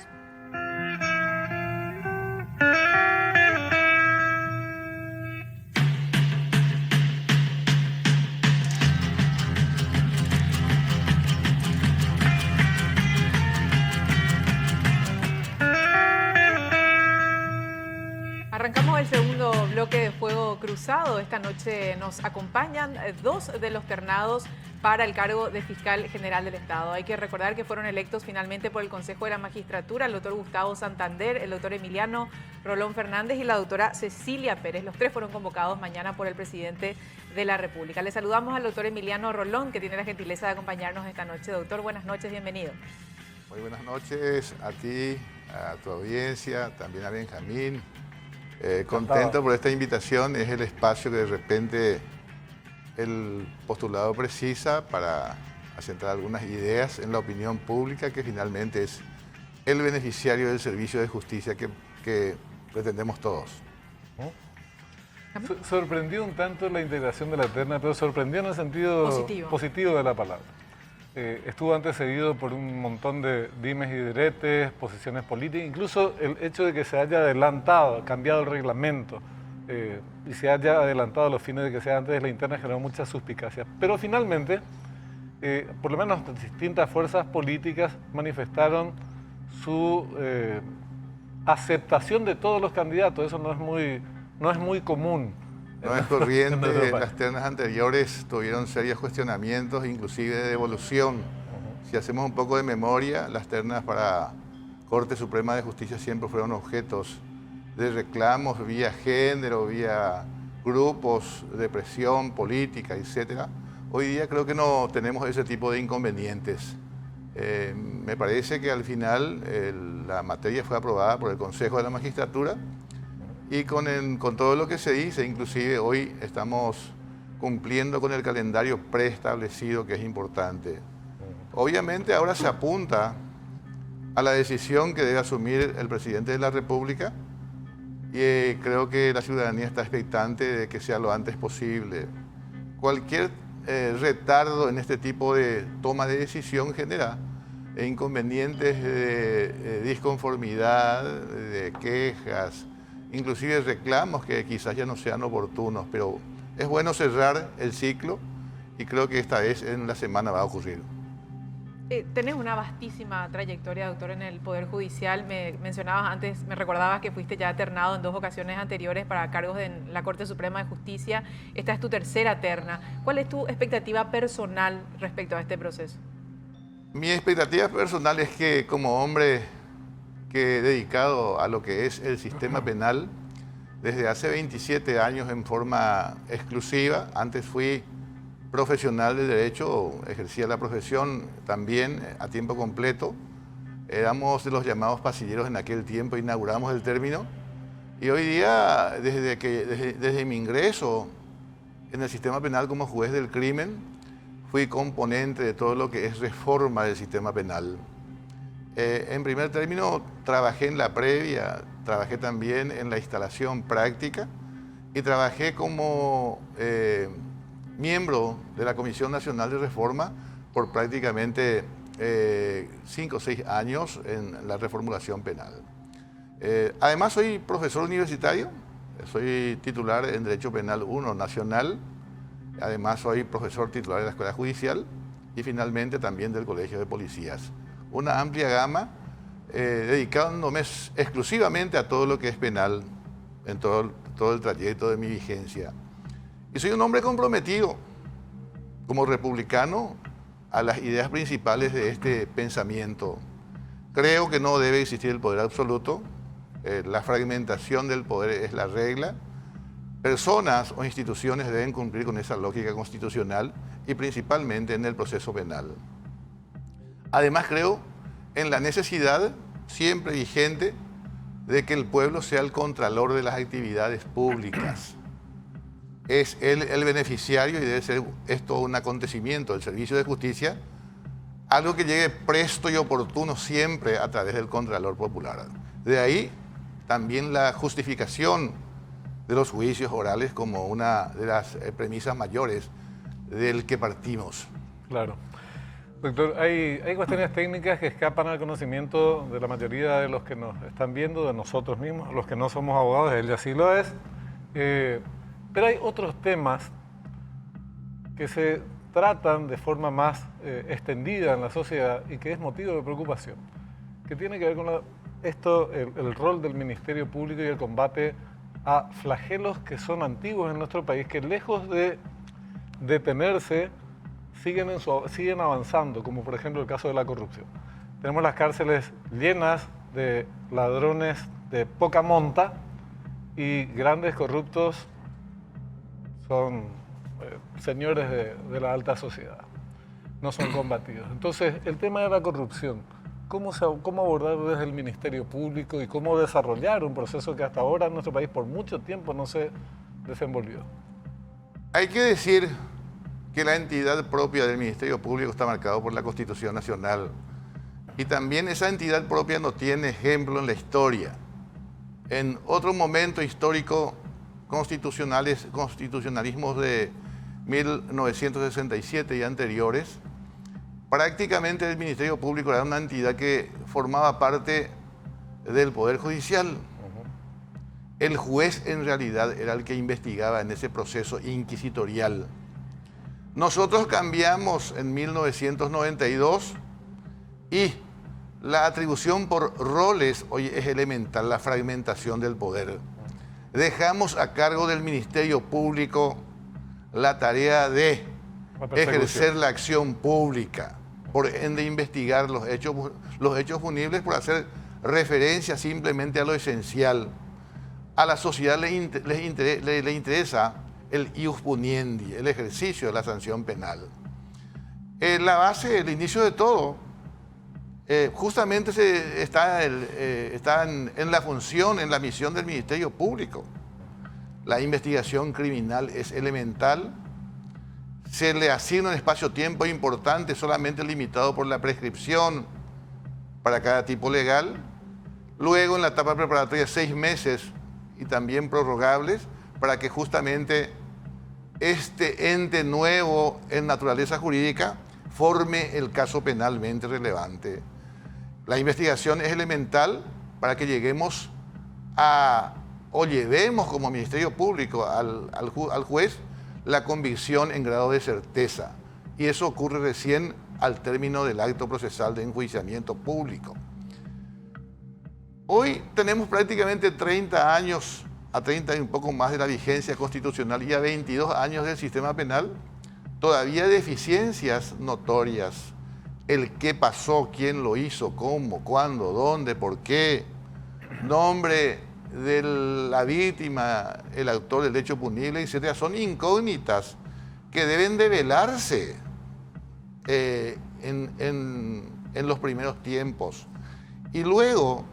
Arrancamos el segundo bloque de Fuego Cruzado. Esta noche nos acompañan dos de los ternados para el cargo de Fiscal General del Estado. Hay que recordar que fueron electos finalmente por el Consejo de la Magistratura el doctor Gustavo Santander, el doctor Emiliano Rolón Fernández y la doctora Cecilia Pérez. Los tres fueron convocados mañana por el presidente de la República. Le saludamos al doctor Emiliano Rolón, que tiene la gentileza de acompañarnos esta noche. Doctor, buenas noches, bienvenido. Muy buenas noches a ti, a tu audiencia, también a Benjamín. Contento por esta invitación, es el espacio que de repente el postulado precisa para asentar algunas ideas en la opinión pública, que finalmente es el beneficiario del servicio de justicia que pretendemos todos. Sorprendió un tanto la integración de la terna, pero sorprendió en el sentido positivo de la palabra. Estuvo antecedido por un montón de dimes y diretes, posiciones políticas, incluso el hecho de que se haya adelantado, cambiado el reglamento y se haya adelantado los fines de que sea antes de la interna generó mucha suspicacia. Pero finalmente, por lo menos distintas fuerzas políticas manifestaron su aceptación de todos los candidatos. Eso no es muy común. No es corriente, las ternas anteriores tuvieron serios cuestionamientos, inclusive de devolución. Si hacemos un poco de memoria, las ternas para Corte Suprema de Justicia siempre fueron objetos de reclamos vía género, vía grupos de presión política, etc. Hoy día creo que no tenemos ese tipo de inconvenientes. Me parece que al final la materia fue aprobada por el Consejo de la Magistratura. Y con todo lo que se dice, inclusive hoy estamos cumpliendo con el calendario preestablecido, que es importante. Obviamente ahora se apunta a la decisión que debe asumir el presidente de la República y creo que la ciudadanía está expectante de que sea lo antes posible. Cualquier retardo en este tipo de toma de decisión genera inconvenientes de disconformidad, de quejas, inclusive reclamos que quizás ya no sean oportunos, pero es bueno cerrar el ciclo y creo que esta vez en la semana va a ocurrir. Tenés una vastísima trayectoria, doctor, en el Poder Judicial. Me mencionabas antes, me recordabas que fuiste ya ternado en 2 ocasiones anteriores para cargos en la Corte Suprema de Justicia. Esta es tu tercera terna. ¿Cuál es tu expectativa personal respecto a este proceso? Mi expectativa personal es que como hombre que dedicado a lo que es el sistema penal desde hace 27 años en forma exclusiva. Antes fui profesional de derecho, ejercía la profesión también a tiempo completo. Éramos de los llamados pasilleros en aquel tiempo, inauguramos el término. Y hoy día, desde mi ingreso en el sistema penal como juez del crimen, fui componente de todo lo que es reforma del sistema penal. En primer término, trabajé en la previa, trabajé también en la instalación práctica y trabajé como miembro de la Comisión Nacional de Reforma por prácticamente 5 o 6 años en la reformulación penal. Además, soy profesor universitario, soy titular en Derecho Penal 1 Nacional, además soy profesor titular de la Escuela Judicial y finalmente también del Colegio de Policías. Una amplia gama, dedicándome exclusivamente a todo lo que es penal en todo el trayecto de mi vigencia. Y soy un hombre comprometido como republicano a las ideas principales de este pensamiento. Creo que no debe existir el poder absoluto, la fragmentación del poder es la regla. Personas o instituciones deben cumplir con esa lógica constitucional y principalmente en el proceso penal. Además, creo en la necesidad siempre vigente de que el pueblo sea el contralor de las actividades públicas. Es él el beneficiario y debe ser esto un acontecimiento del servicio de justicia, algo que llegue presto y oportuno siempre a través del Contralor Popular. De ahí también la justificación de los juicios orales como una de las premisas mayores del que partimos. Claro. Doctor, hay cuestiones técnicas que escapan al conocimiento de la mayoría de los que nos están viendo, de nosotros mismos, los que no somos abogados, él ya sí lo es. Pero hay otros temas que se tratan de forma más extendida en la sociedad y que es motivo de preocupación, que tiene que ver con el rol del Ministerio Público y el combate a flagelos que son antiguos en nuestro país, que lejos de detenerse, siguen avanzando, como por ejemplo el caso de la corrupción. Tenemos las cárceles llenas de ladrones de poca monta y grandes corruptos son señores de la alta sociedad, no son combatidos. Entonces, el tema de la corrupción, ¿cómo abordar desde el Ministerio Público y cómo desarrollar un proceso que hasta ahora en nuestro país por mucho tiempo no se desenvolvió? Hay que decir que la entidad propia del Ministerio Público está marcado por la Constitución Nacional y también esa entidad propia no tiene ejemplo en la historia. En otro momento histórico, constitucionalismos de 1967 y anteriores, prácticamente el Ministerio Público era una entidad que formaba parte del Poder Judicial. El juez en realidad era el que investigaba en ese proceso inquisitorial. Nosotros cambiamos en 1992 y la atribución por roles hoy es elemental, la fragmentación del poder. Dejamos a cargo del Ministerio Público la tarea de ejercer la acción pública, por ende investigar los hechos punibles, por hacer referencia simplemente a lo esencial. A la sociedad le interesa el ius puniendi, el ejercicio de la sanción penal. La base, el inicio de todo, justamente está en la función, en la misión del Ministerio Público. La investigación criminal es elemental, se le asigna un espacio-tiempo importante, solamente limitado por la prescripción para cada tipo legal. Luego, en la etapa preparatoria, 6 meses y también prorrogables, para que justamente este ente nuevo en naturaleza jurídica forme el caso penalmente relevante. La investigación es elemental para que lleguemos o llevemos como Ministerio Público al juez la convicción en grado de certeza. Y eso ocurre recién al término del acto procesal de enjuiciamiento público. Hoy tenemos prácticamente 30 años, a 30 y un poco más de la vigencia constitucional y a 22 años del sistema penal, todavía deficiencias notorias. El qué pasó, quién lo hizo, cómo, cuándo, dónde, por qué, nombre de la víctima, el autor del hecho punible, etc. Son incógnitas que deben develarse en los primeros tiempos. Y luego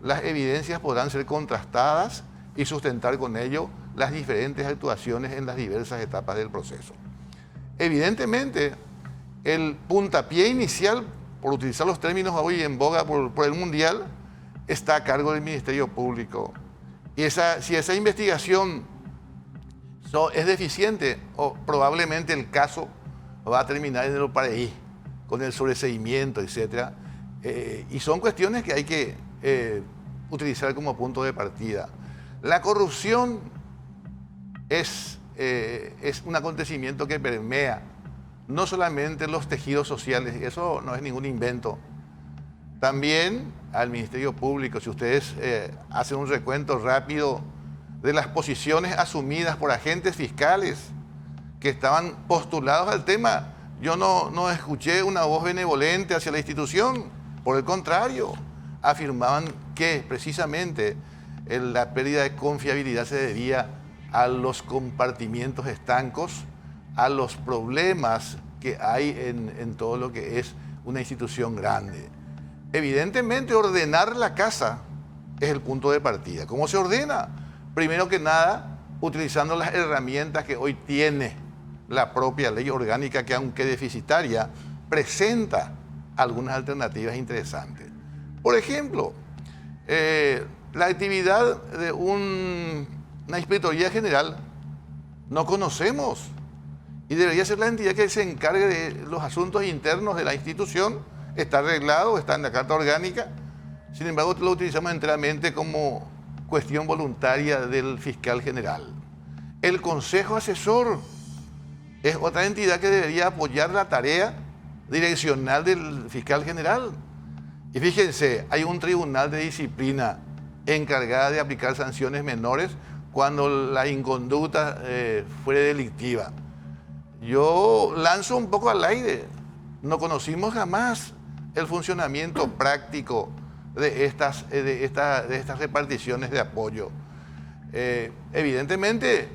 las evidencias podrán ser contrastadas y sustentar con ello las diferentes actuaciones en las diversas etapas del proceso. Evidentemente, el puntapié inicial, por utilizar los términos hoy en boga por el Mundial, está a cargo del Ministerio Público. Y si esa investigación es deficiente, probablemente el caso va a terminar en el paraíso, con el sobreseimiento, etc. Y son cuestiones que hay que utilizar como punto de partida. La corrupción es un acontecimiento que permea no solamente los tejidos sociales, eso no es ningún invento. También al Ministerio Público, si ustedes hacen un recuento rápido de las posiciones asumidas por agentes fiscales que estaban postulados al tema, yo no escuché una voz benevolente hacia la institución. Por el contrario, afirmaban que precisamente la pérdida de confiabilidad se debía a los compartimientos estancos, a los problemas que hay en todo lo que es una institución grande. Evidentemente, ordenar la casa es el punto de partida. ¿Cómo se ordena? Primero que nada, utilizando las herramientas que hoy tiene la propia ley orgánica, que aunque deficitaria, presenta algunas alternativas interesantes. Por ejemplo, la actividad de una inspectoría general no conocemos y debería ser la entidad que se encargue de los asuntos internos de la institución. Está arreglado, está en la Carta Orgánica. Sin embargo, lo utilizamos enteramente como cuestión voluntaria del fiscal general. El Consejo Asesor es otra entidad que debería apoyar la tarea direccional del fiscal general. Y fíjense, hay un tribunal de disciplina encargada de aplicar sanciones menores cuando la inconducta fuere delictiva. Yo lanzo un poco al aire. No conocimos jamás el funcionamiento práctico de estas reparticiones de apoyo. Evidentemente,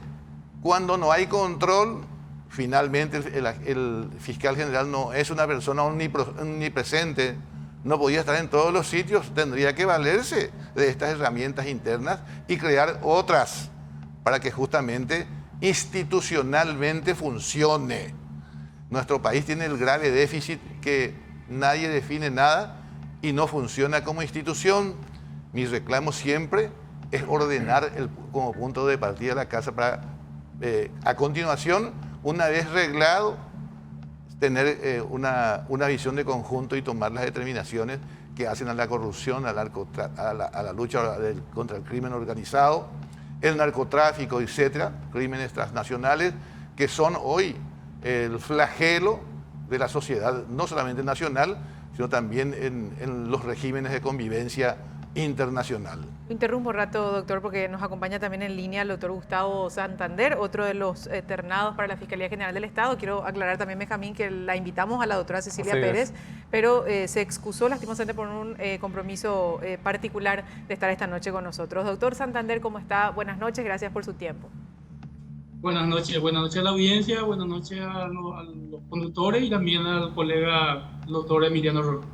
cuando no hay control, finalmente el fiscal general no es una persona omnipresente, no podía estar en todos los sitios, tendría que valerse de estas herramientas internas y crear otras para que justamente institucionalmente funcione. Nuestro país tiene el grave déficit que nadie define nada y no funciona como institución. Mi reclamo siempre es ordenar como punto de partida la casa para, a continuación, una vez reglado, tener una visión de conjunto y tomar las determinaciones que hacen a la corrupción, a la lucha contra el crimen organizado, el narcotráfico, etcétera, crímenes transnacionales, que son hoy el flagelo de la sociedad, no solamente nacional, sino también en los regímenes de convivencia internacional. Interrumpo un rato, doctor, porque nos acompaña también en línea el doctor Gustavo Santander, otro de los ternados para la Fiscalía General del Estado. Quiero aclarar también, Benjamín, que la invitamos a la doctora Cecilia Pérez, pero se excusó lastimosamente por un compromiso particular de estar esta noche con nosotros. Doctor Santander, ¿cómo está? Buenas noches, gracias por su tiempo. Buenas noches a la audiencia, buenas noches a los conductores y también al colega doctor Emiliano Roque.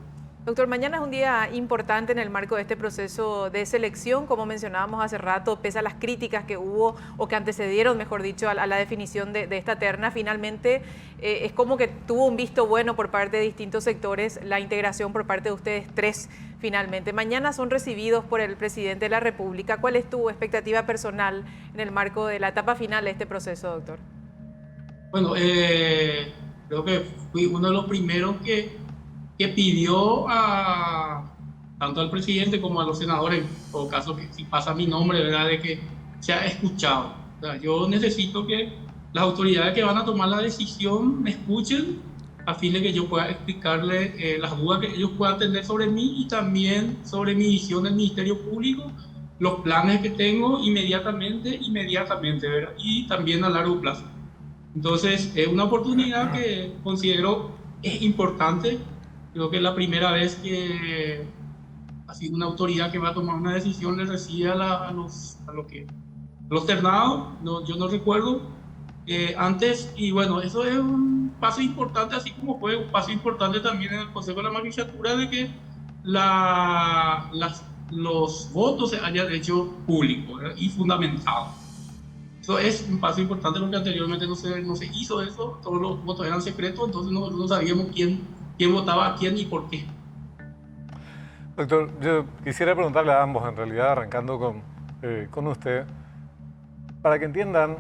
Doctor, mañana es un día importante en el marco de este proceso de selección, como mencionábamos hace rato, pese a las críticas que hubo o que antecedieron, mejor dicho, a la definición de esta terna. Finalmente es como que tuvo un visto bueno por parte de distintos sectores la integración por parte de ustedes tres finalmente. Mañana son recibidos por el presidente de la República. ¿Cuál es tu expectativa personal en el marco de la etapa final de este proceso, doctor? Bueno, creo que fui uno de los primeros que pidió tanto al presidente como a los senadores, en todo caso, que si pasa mi nombre, ¿verdad?, de que sea escuchado. O sea, yo necesito que las autoridades que van a tomar la decisión me escuchen a fin de que yo pueda explicarle las dudas que ellos puedan tener sobre mí y también sobre mi visión del Ministerio Público, los planes que tengo inmediatamente, ¿verdad?, y también a largo plazo. Entonces, es una oportunidad que considero es importante. Creo que es la primera vez que así una autoridad que va a tomar una decisión le recibe a los ternados. No, yo no recuerdo antes, y bueno, eso es un paso importante, así como fue un paso importante también en el Consejo de la Magistratura de que los votos se hayan hecho públicos, ¿verdad?, y fundamentados. Eso es un paso importante porque anteriormente no se hizo eso, todos los votos eran secretos, entonces no sabíamos quién votaba a quién y por qué. Doctor, yo quisiera preguntarle a ambos, en realidad, arrancando con usted, para que entiendan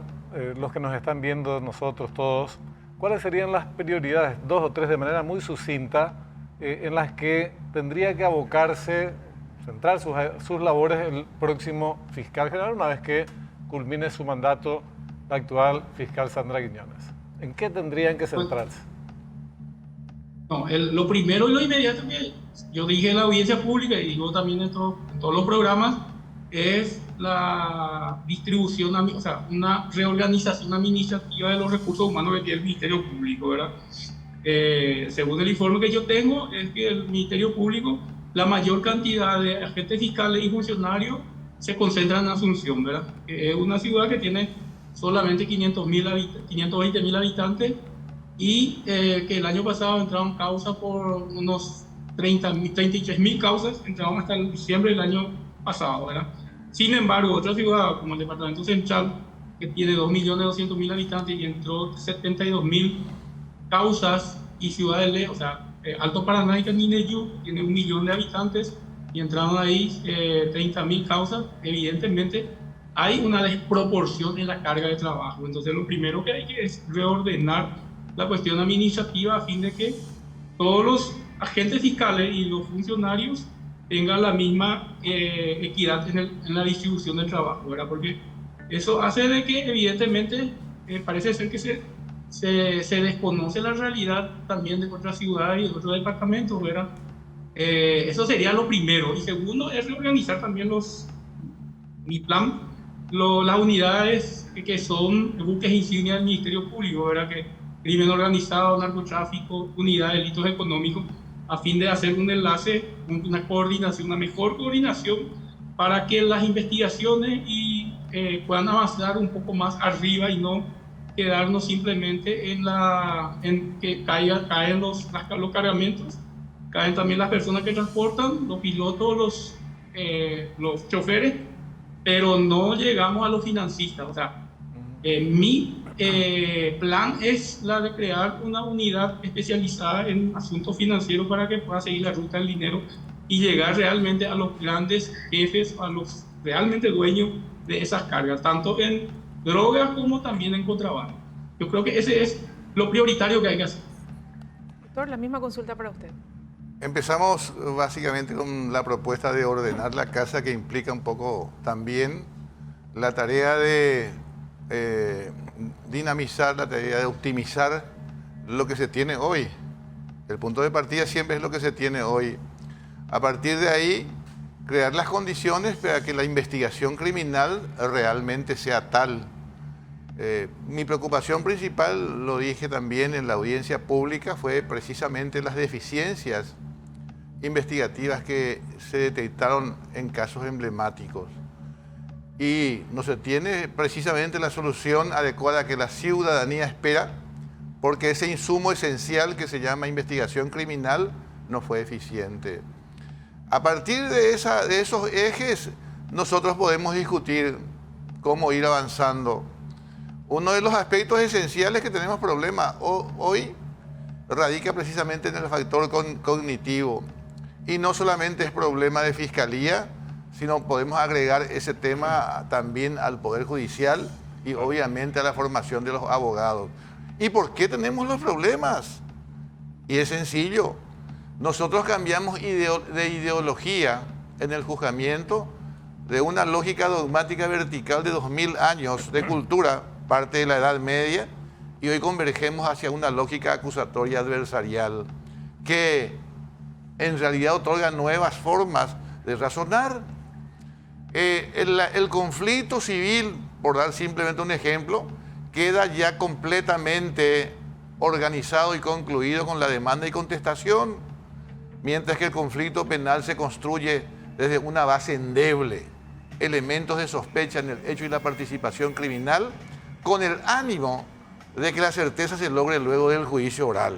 los que nos están viendo, nosotros todos, cuáles serían las prioridades, 2 o 3 de manera muy sucinta, en las que tendría que abocarse, centrar sus labores el próximo fiscal general una vez que culmine su mandato la actual fiscal Sandra Quiñones. ¿En qué tendrían que centrarse? No, lo primero y lo inmediato que yo dije en la audiencia pública y digo también en todos los programas es la distribución, o sea, una reorganización administrativa de los recursos humanos que tiene el Ministerio Público, ¿verdad? Según el informe que yo tengo, es que el Ministerio Público, la mayor cantidad de agentes fiscales y funcionarios se concentra en Asunción, ¿verdad? Es una ciudad que tiene solamente 520.000 habitantes y que el año pasado entraron causas por unos 33.000 causas, entraron hasta el diciembre del año pasado, ¿verdad? Sin embargo, otra ciudad como el Departamento Central, que tiene 2.200.000 habitantes y entró 72.000 causas, y Ciudad del Este, o sea, Alto Paraná y Camineyú, tiene 1 millón de habitantes y entraron ahí 30.000 causas. Evidentemente hay una desproporción en la carga de trabajo. Entonces lo primero que hay que es reordenar la cuestión administrativa a fin de que todos los agentes fiscales y los funcionarios tengan la misma equidad en la distribución del trabajo, ¿verdad? Porque eso hace de que evidentemente parece ser que se desconoce la realidad también de otras ciudades y de otros departamentos, ¿verdad? Eso sería lo primero. Y segundo es reorganizar también mi plan, las unidades que son buques insignia del Ministerio Público, ¿verdad? Que crimen organizado, narcotráfico, unidad de delitos económicos, a fin de hacer un enlace, una coordinación, una mejor coordinación para que las investigaciones puedan avanzar un poco más arriba y no quedarnos simplemente en que caen los cargamentos, caen también las personas que transportan, los pilotos, los choferes, pero no llegamos a los financistas. O sea, mi plan es la de crear una unidad especializada en asuntos financieros para que pueda seguir la ruta del dinero y llegar realmente a los grandes jefes, a los realmente dueños de esas cargas, tanto en drogas como también en contrabando. Yo creo que ese es lo prioritario que hay que hacer. Doctor, la misma consulta para usted. Empezamos básicamente con la propuesta de ordenar la casa, que implica un poco también la tarea de dinamizar, la tarea de optimizar lo que se tiene hoy. El punto de partida siempre es lo que se tiene hoy. A partir de ahí, crear las condiciones para que la investigación criminal realmente sea tal. Mi preocupación principal, lo dije también en la audiencia pública, fue precisamente las deficiencias investigativas que se detectaron en casos emblemáticos. Y no se tiene precisamente la solución adecuada que la ciudadanía espera, porque ese insumo esencial que se llama investigación criminal no fue eficiente. A partir de esos ejes, nosotros podemos discutir cómo ir avanzando. Uno de los aspectos esenciales que tenemos problema hoy radica precisamente en el factor cognitivo. Y no solamente es problema de fiscalía, sino podemos agregar ese tema también al Poder Judicial y obviamente a la formación de los abogados. ¿Y por qué tenemos los problemas? Y es sencillo. Nosotros cambiamos de ideología en el juzgamiento de una lógica dogmática vertical de 2000 años de cultura, parte de la Edad Media, y hoy convergemos hacia una lógica acusatoria adversarial que en realidad otorga nuevas formas de razonar. El conflicto civil, por dar simplemente un ejemplo, queda ya completamente organizado y concluido con la demanda y contestación, mientras que el conflicto penal se construye desde una base endeble, elementos de sospecha en el hecho y la participación criminal, con el ánimo de que la certeza se logre luego del juicio oral,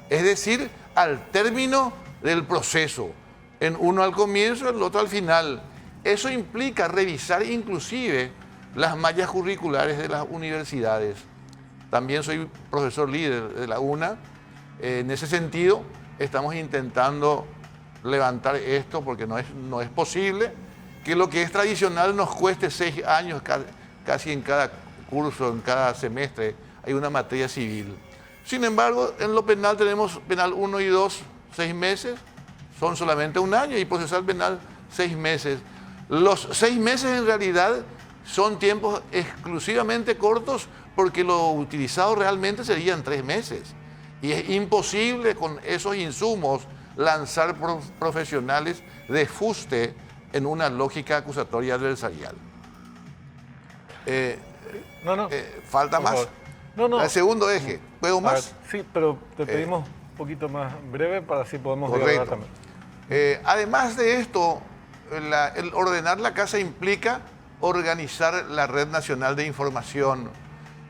es decir, al término del proceso, en uno al comienzo, el otro al final. Eso implica revisar inclusive las mallas curriculares de las universidades. También soy profesor líder de la UNA. En ese sentido, estamos intentando levantar esto porque no es posible que lo que es tradicional nos cueste 6 años casi en cada curso, en cada semestre, hay una materia civil. Sin embargo, en lo penal tenemos penal 1 y 2, 6 meses, son solamente 1 año, y procesal penal 6 meses. Los 6 meses en realidad son tiempos exclusivamente cortos porque lo utilizado realmente serían 3 meses. Y es imposible con esos insumos lanzar profesionales de fuste en una lógica acusatoria adversarial. ¿Falta más? No. El segundo eje. ¿Puedo más? Sí, pero te pedimos un poquito más breve para así podemos correcto. también. Además de esto, el ordenar la casa implica organizar la red nacional de información,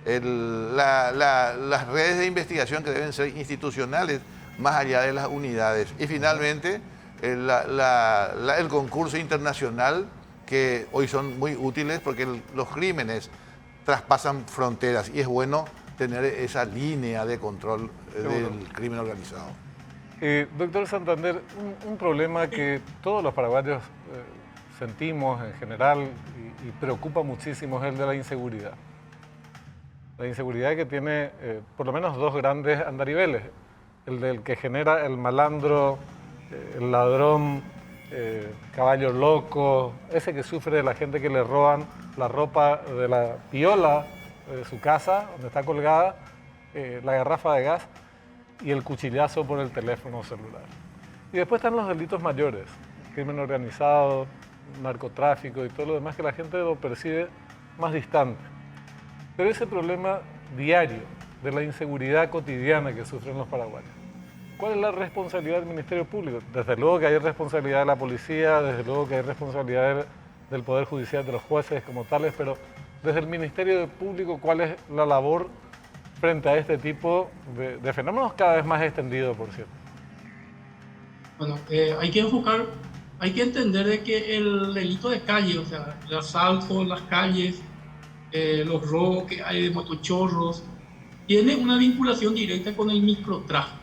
las redes de investigación que deben ser institucionales más allá de las unidades. Y finalmente, el concurso internacional, que hoy son muy útiles porque los crímenes traspasan fronteras y es bueno tener esa línea de control del crimen organizado. Doctor Santander, un problema que todos los paraguayos sentimos en general y preocupa muchísimo es el de la inseguridad. La inseguridad que tiene por lo menos dos grandes andariveles. El del que genera el malandro, el ladrón, caballo loco, ese que sufre de la gente que le roban la ropa de la piola de su casa, donde está colgada, la garrafa de gas y el cuchillazo por el teléfono celular. Y después están los delitos mayores, crimen organizado, narcotráfico y todo lo demás que la gente lo percibe más distante. Pero ese problema diario de la inseguridad cotidiana que sufren los paraguayos, ¿cuál es la responsabilidad del Ministerio Público? Desde luego que hay responsabilidad de la policía, desde luego que hay responsabilidad del Poder Judicial, de los jueces como tales, pero desde el Ministerio Público, ¿cuál es la labor frente a este tipo de fenómenos cada vez más extendidos, por cierto? Bueno, hay que enfocar, hay que entender de que el delito de calle, o sea, el asalto en las calles, los robos que hay de motochorros, tiene una vinculación directa con el microtráfico.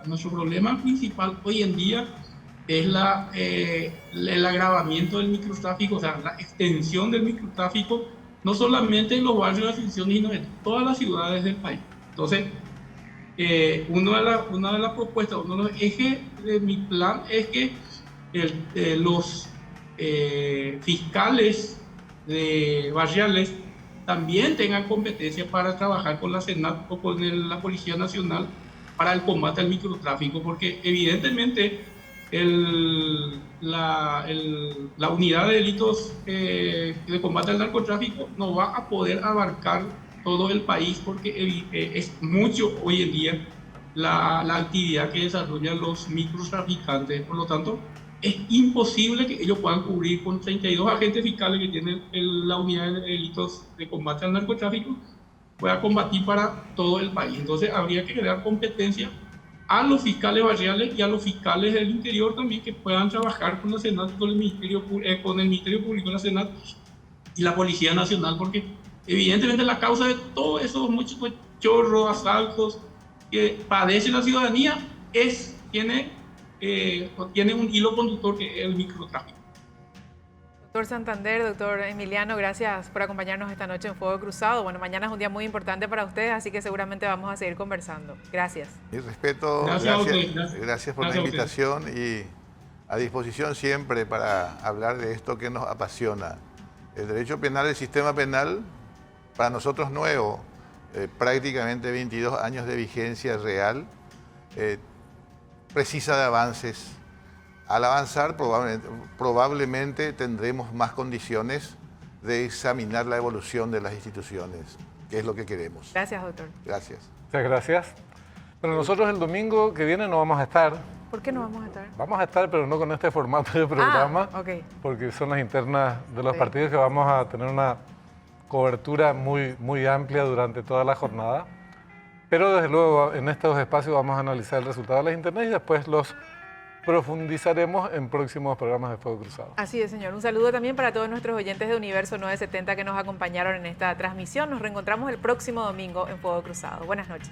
Nuestro problema principal hoy en día es el agravamiento del microtráfico, o sea, la extensión del microtráfico, no solamente en los barrios de Asunción, sino en todas las ciudades del país. Entonces, una de las propuestas, uno de los ejes de mi plan es que los fiscales barriales también tengan competencia para trabajar con la SENAT o con la Policía Nacional para el combate al microtráfico, porque evidentemente la unidad de delitos de combate al narcotráfico no va a poder abarcar todo el país, porque es mucho hoy en día la actividad que desarrollan los microtraficantes. Por lo tanto, es imposible que ellos puedan cubrir con 32 agentes fiscales que tienen la unidad de delitos de combate al narcotráfico, pueda combatir para todo el país. Entonces habría que dar competencia a los fiscales barriales y a los fiscales del interior también, que puedan trabajar con la SENAT, con el Ministerio Público, la SENAT y la Policía Nacional, porque evidentemente la causa de todos esos muchos chorros, asaltos que padece la ciudadanía tiene un hilo conductor que es el microtráfico. Doctor Santander, doctor Emiliano, gracias por acompañarnos esta noche en Fuego Cruzado. Bueno, mañana es un día muy importante para ustedes, así que seguramente vamos a seguir conversando. Gracias. Mi respeto, gracias por la invitación y a disposición siempre para hablar de esto que nos apasiona. El derecho penal, el sistema penal, para nosotros nuevo, prácticamente 22 años de vigencia real, precisa de avances. Al avanzar, probablemente tendremos más condiciones de examinar la evolución de las instituciones, que es lo que queremos. Gracias, doctor. Gracias. Muchas gracias. Bueno, nosotros el domingo que viene no vamos a estar. ¿Por qué no vamos a estar? Vamos a estar, pero no con este formato de programa, porque son las internas de los partidos que vamos a tener una cobertura muy, muy amplia durante toda la jornada. Pero desde luego en estos espacios vamos a analizar el resultado de las internas y después los profundizaremos en próximos programas de Fuego Cruzado. Así es, señor. Un saludo también para todos nuestros oyentes de Universo 970 que nos acompañaron en esta transmisión. Nos reencontramos el próximo domingo en Fuego Cruzado. Buenas noches.